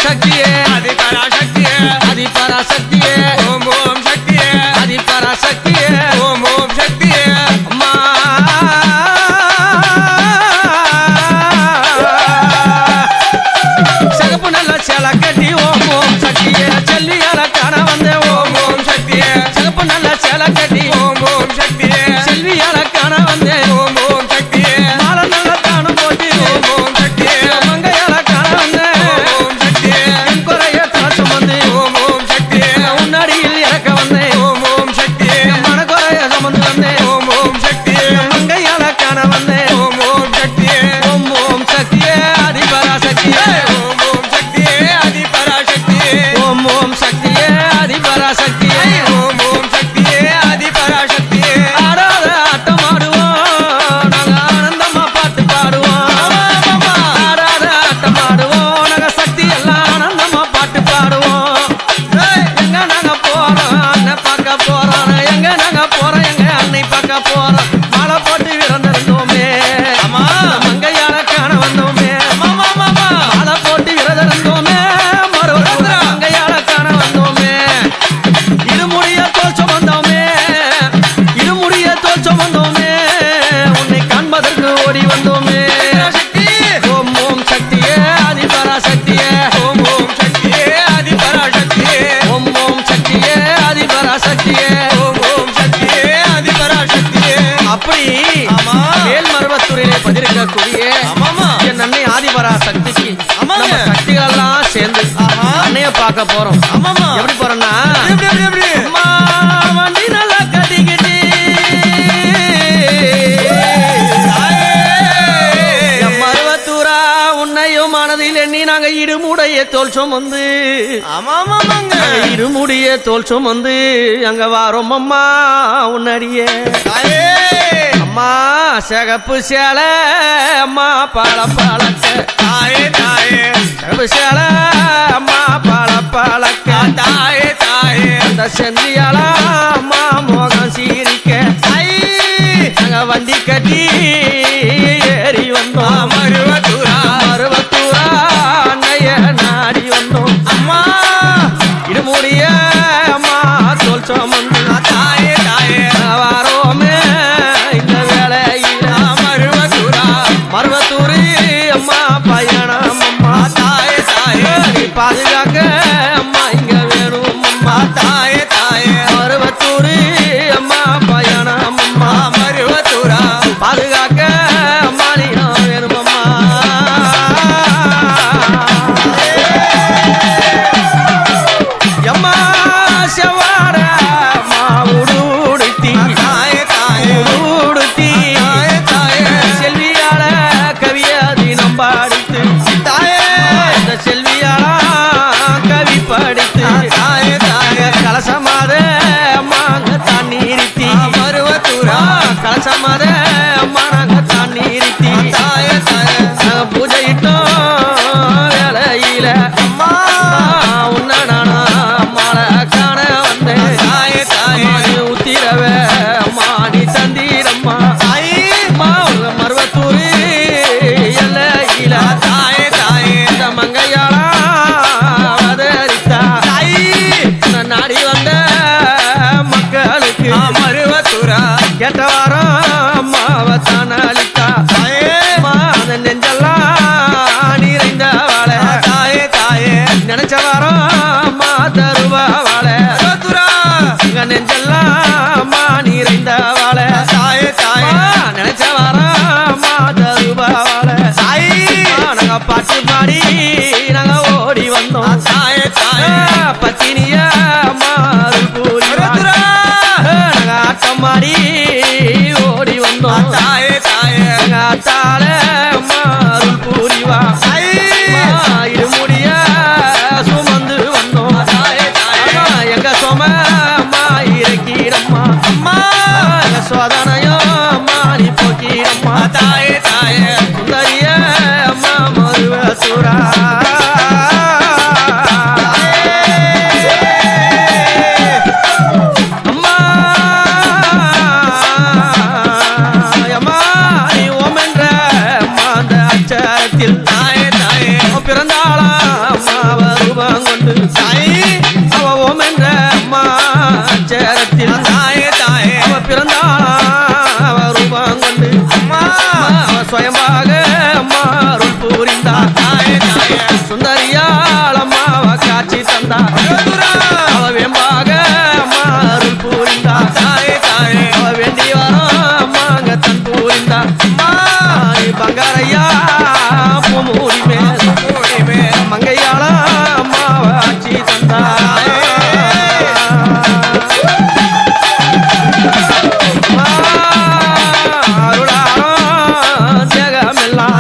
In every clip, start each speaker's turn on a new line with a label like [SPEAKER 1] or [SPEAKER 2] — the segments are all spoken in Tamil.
[SPEAKER 1] சக்தியே ஆதிபராசக்தியே ஆதிபராசக்தியே ஓம் ஓம் சக்தியே ஆதிபராசக்தியே ஓம் ஓம் சக்தியே அம்மா சகப்பு நல்ல சேலை கட்டி ஓம் ஓம் சக்தியே செல்வியால காண வந்த ஓம் ஓம் சக்தியே சகப்பு நல்ல சேலை கட்டி ஓம் ஓம் சக்தியே செல்வியால காண வந்த ஓம் ஓம் சக்தியே மாலை நல்ல தானம் போட்டு ஓம் ஓம் சக்தியே மங்கையால காண வந்த ஓம் சக்தியே என் குறைய தாசம் வந்து ஓம் ஓம் சக்தியே உன்னடியில் இறக்க வந்த ஓம் ஓம் சக்தியே மன குறைய சமந்து வந்த ஓம் ஓம் சக்தியே மங்கையால காண வந்த ஓம் ஓம் சக்தியே ஓம் ஓம் சக்தியே ஆதிபராசக்தியே ஓம் ஓம் சக்தியே ஆதிபராசக்தியே ஓம் ஓம் சக்தியே ஆதிபராசக்தியே ஓம் ஓம் சக்தியே ஆதிபராசக்தியே ஆடாத ஆட்டம் ஆடுவோம் நாங்க ஆனந்தமா பாட்டு பாடுவோம் ஆடாத ஆட்டம் ஆடுவோம் நாங்க சக்தி எல்லாம் ஆனந்தமா பாட்டு பாடுவோம் எங்க நாங்க போறோம் அண்ணன் பார்க்க போறோம் எங்க நாங்க போறோம் எங்க அன்னை பார்க்க போறோம் மாலை போட்டு விரந்திருந்தோமே மங்கையால காண வந்தோமே மாலை போட்டு விரதிருந்தோமே மறுபடியும் மங்கையால காண வந்தோமே இருமுடிய தோல் சுமந்தோமே இருமுடிய தோல் சுமந்தோமே உன்னை காண்பதற்கு ஓடி வந்தோமே ஓம் ஓம் சக்தியே ஆதிபராசக்தியே ஓம் ஓம் சக்தியே ஆதிபராசக்தியே ஓம் ஓம் சக்தியே ஆதிபராசக்தியே ஓம் ஓம் சக்தியே ஆதிபராசக்தியே அப்படி மேல்மருவத்தூரிலே பதிருக்கக்கூடிய என் அன்னை ஆதிபராசக்திக்கு நம்ம சக்திகள் எல்லாம் சேர்ந்து அன்னைய பார்க்க போறோம் எப்படி போறோம்னா அம்மா வண்டி நல்லா கட்டிக்கிட்டு மருவத்தூரா உன்னையும் மனதில் எண்ணி நாங்க இடுமுடைய தோல் சுமந்து இருமுடிய தோல் சுமந்து அங்க வாரோம் அம்மா உன்னடியே அம்மா சிகப்பு சேலை அம்மா பால பாலக்க தாயே தாயே சிகப்பு சேலை அம்மா பால பாலக்க தாயே தாயே அந்த செந்தியால அம்மா மோகம் சீரிக்க நாங்க வண்டி கட்டி ஏறி வந்தோம் மருவத்தூரா மருவத்தூரா அன்னைய நாடி வந்தோம் அம்மா இடுமுடிய அம்மா தோல் சுமந்து தாயே தாயே வாரோமே இந்த வேளையில மருவத்தூரா மருவத்தூரி அம்மா பயணம் அம்மா தாயே தாயே பாதுகாக்க அம்மா இங்க வேணும் அம்மா தாயே தாயே மருவத்தூரி அம்மா பயணம் அம்மா மருவத்தூரா பாதுகாக்க அம்மா நீ வேணும் அம்மா அம்மா செவாட மாவுடுத்தி உடுத்தி செல்வியால கவியாதி நம்பாடித்து இந்த செல்வியால கவி படித்து கலசமாத அம்மாங்க தண்ணீரித்தி மருவத்தூரா கலசமாத அம்மா நாங்க தண்ணீரித்தி பூஜையிட்டோம் வேலையில அம்மா உன்ன நானா மாலை காண வந்தேன் உத்திரவே அம்மா நீ தந்தீரம்மா அம்மா மருவத்தூரி எல்லையில தாயே தாயே இந்த மங்கையாளா அவதரித்தா நாடி வந்த மக்களுக்கு மருவத்தூரா கேட்ட வாரம் அம்மாவத்தான அளித்தா அந்த நெஞ்செல்லாம் நிறைந்த வாழை தாயே தாயே நினைச்ச வாரம் அம்மா தருவா வாழை இங்க நெஞ்செல்லாம் அம்மா நிறைந்த வாழை தாயே தாயே நினைச்ச வாரம் அம்மா தருவா வாழை நாங்க பாட்டு பாடி நாங்க ஓடி வந்தோம் தாயே தாயே பத்தினிய அம்மா கூலி நாங்க ஆட்டம் மாடி ஓடி வந்தோம் தாயே தாயே தால மாறுள் பூரிவா இருமுடிய சுமந்து வந்தோம் எங்க சொம அம்மா இறக்கிடம்மா அம்மா சோதனையோ மாறி போக்கிடம்மா தாயே தாயே சுந்தரிய அம்மா மருவத்தூரா அம்மா நீ ஓமென்ற அம்மாவ ரூபம் கொண்டு அவ ஓம் என்ற அம்மா சேரத்தில் அவ பிறந்தாளா அவ ரூபம் கொண்டு அவ சுயமாக அம்மா அருள் புரிந்தா சுந்தரியால் அம்மாவ காட்சி தந்தா அவ வேம்பாக அம்மா அருள் புரிந்தா அவ வேண்டி வரோம் அம்மாங்க தன் புரிந்தா பங்காரையா பூமூடி மேல் மங்கையாள அம்மாவ ஆட்சி தந்தா அருளாரம் ஜெகமெல்லாம்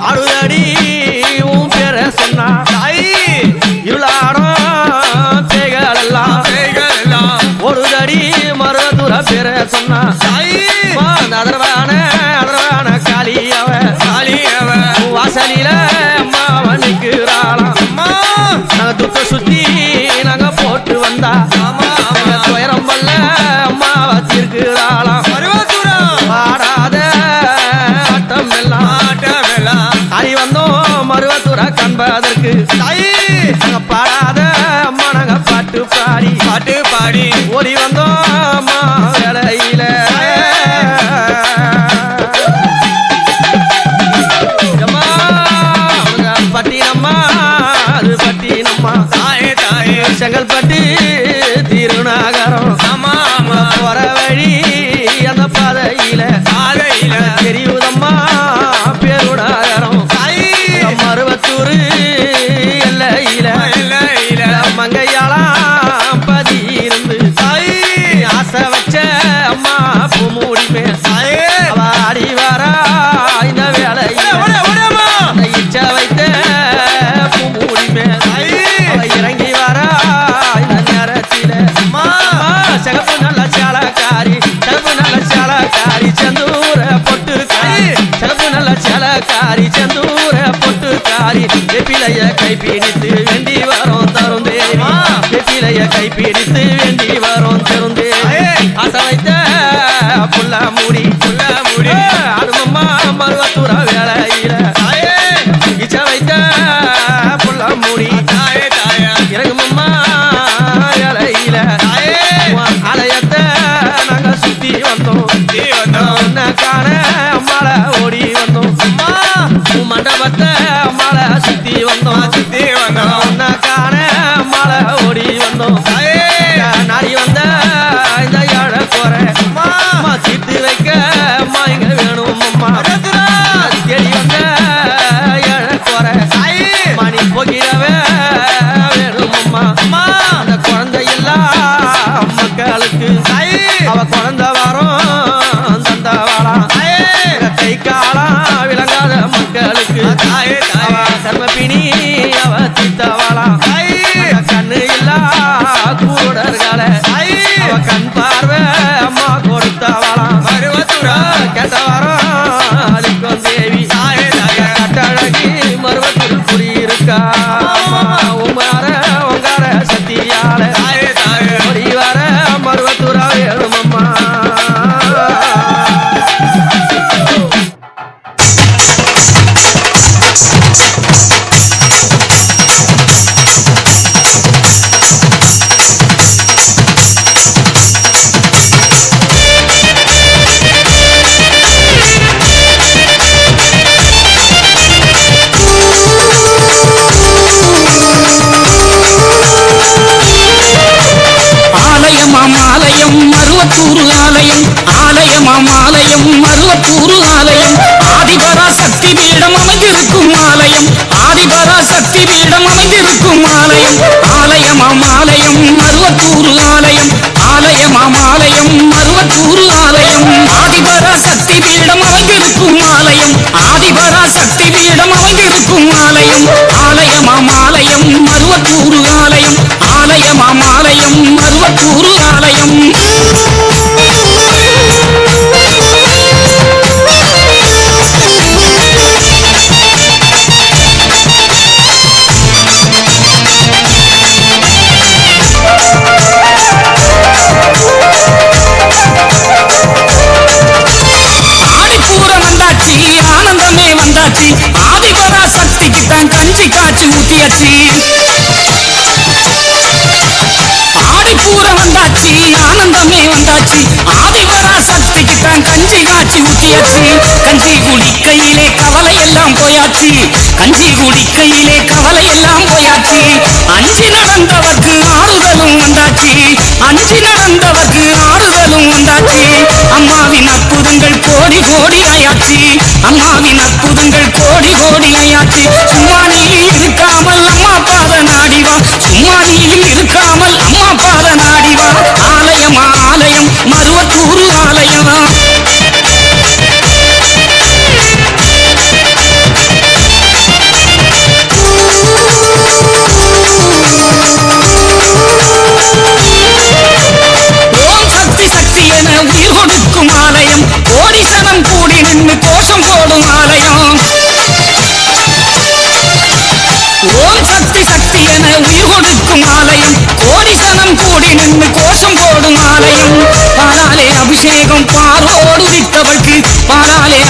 [SPEAKER 1] அருளடி உன் பேர சொன்னா இருளாரம் பேய்களெல்லாம் ஒரு தடி மருதுர பேர சொன்னா அதர்வான காளி அவ வாசலில அம்மாவ நிற்கிறாளாம் நாங்க துக்க சுத்தி நாங்க போட்டு வந்தா துயரம் வல்ல அம்மாவ தீர்க்கிறாளாம் பாடாத ஆட்டம் எல்லாம் அடி வந்தோம் மருவத்துற காண்பதற்கு நாங்க பாடாத அம்மா நாங்க பாட்டு பாடி ஓடி வந்தோம் அம்மா வேலையில செங்கல்பட்டு திருநகரம் போற வழி அந்த பாதையில தெரியுதம்மா பேருநகரம் மருவத்தூர் எல்லையில மங்கையாளாம் பதி இருந்து ஆசை வச்ச அம்மா பூமூடி மேல் ஆடி வரா இந்த வேலையில இச்ச வைத்த பூமூடி மேல் இறங்கி வரா இந்த நேரத்தில சிகப்பு நல்ல சேலக்காரி செந்தூர பொட்டுக்காரி சிகப்பு நல்ல சேலக்காரி செந்தூர பொட்டுக்காரி வெப்பிலைய கைப்பிடித்து வேண்டி வரோம் தரும் தேவி வெப்பிலைய கைப்பிடித்து வேண்டி வரோம் தரும் தேவி ஆசை வைத்த புள்ள மூடி அதுமம்மா மருவத்துற வேலையில இச்ச வைத்த புள்ள மூடி இறங்குமம்மா வேலையில ஆலயத்தை நாங்க சுத்தி வந்தோம் காண மழை ஓடி வந்தோம் மண்டபத்தை மழை சுத்தி வந்தோம் காண மழை ஓடி வந்தோம் நாடி வந்த இந்த ஏழை குறை தீர்த்து வைக்க அம்மா இங்க வேணும் அம்மா தேடி வந்த ஏழை குறை மணி போகிறவே வேணும் அம்மா அந்த குழந்தை எல்லாம் மக்களுக்கு அவ குழந்தை வரும் தந்தவாளா கை காலா விளங்காத மக்களுக்கு அவ கர்மபிணி அவ தீத்தவாளா கண்ணு இல்லா கூடர்களை அவ கண் பார்வை அம்மா கொடுத்தவாளா கேட்ட வரம் அளிக்கும் தேவி கட்டழகி மருவத்தில் குடியிருக்கா உமார உங்கார சத்தியால ஓடி வர மருவத்துற வேணுமம்மா
[SPEAKER 2] மருவத்தூர் ஆலயம் ஆதிபரா சக்தி பீடம் அமைந்திருக்கும் ஆலயம் ஆலயம் மருவத்தூர் ஆலயம் மருவத்தூர் ஆலயம் ஆதிபரா சக்தி பீடம் அமைந்திருக்கும் ஆலயம் மருவத்தூர் ஆலயம் மருவத்தூர் ஆலயம் ஊத்தியாச்சு ஆடிப்பூர வந்தாச்சு ஆனந்தமே வந்தாச்சு ஆதிவரா சக்திக்கு தான் கஞ்சி காய்ச்சி ஊத்தியாச்சு கஞ்சி குடிக்கையிலே கவலை எல்லாம் போயாச்சு கஞ்சி குடிக்கையிலே கவலை எல்லாம் போயாச்சு அஞ்சி நடந்தவர்க்கு ஆறுதலும் வந்தாச்சு அஞ்சி நடந்தவர்க்கு ஆறுதலும் வந்தாச்சு அம்மாவின் அற்புதங்கள் கோடி கோடி ஆயாச்சு அம்மாவின் அற்புதங்கள் கோடி கோடி ஆயாச்சு சும்மா நீ இருக்காமல் அம்மா பாத நாடிவா சும்மா நீ இருக்காமல் அம்மா பாத நாடிவா ஆலயம் ஆலயம் மருவத்தூர் ஆலயம் ஓம் சக்தி சக்தி என உயிர் கொடுக்கும் ஆலயம் கோடி சனம் கூடி நின்று கோஷம் போடும் ஆலயம் ஓம் சக்தி சக்தி என உயிர் கொடுக்கும் ஆலயம் கோடி சனம் கூடி நின்று கோஷம் போடும் ஆலயம் பாலாலே அபிஷேகம் பாலோடு வித்தவர்க்கு பாலாலே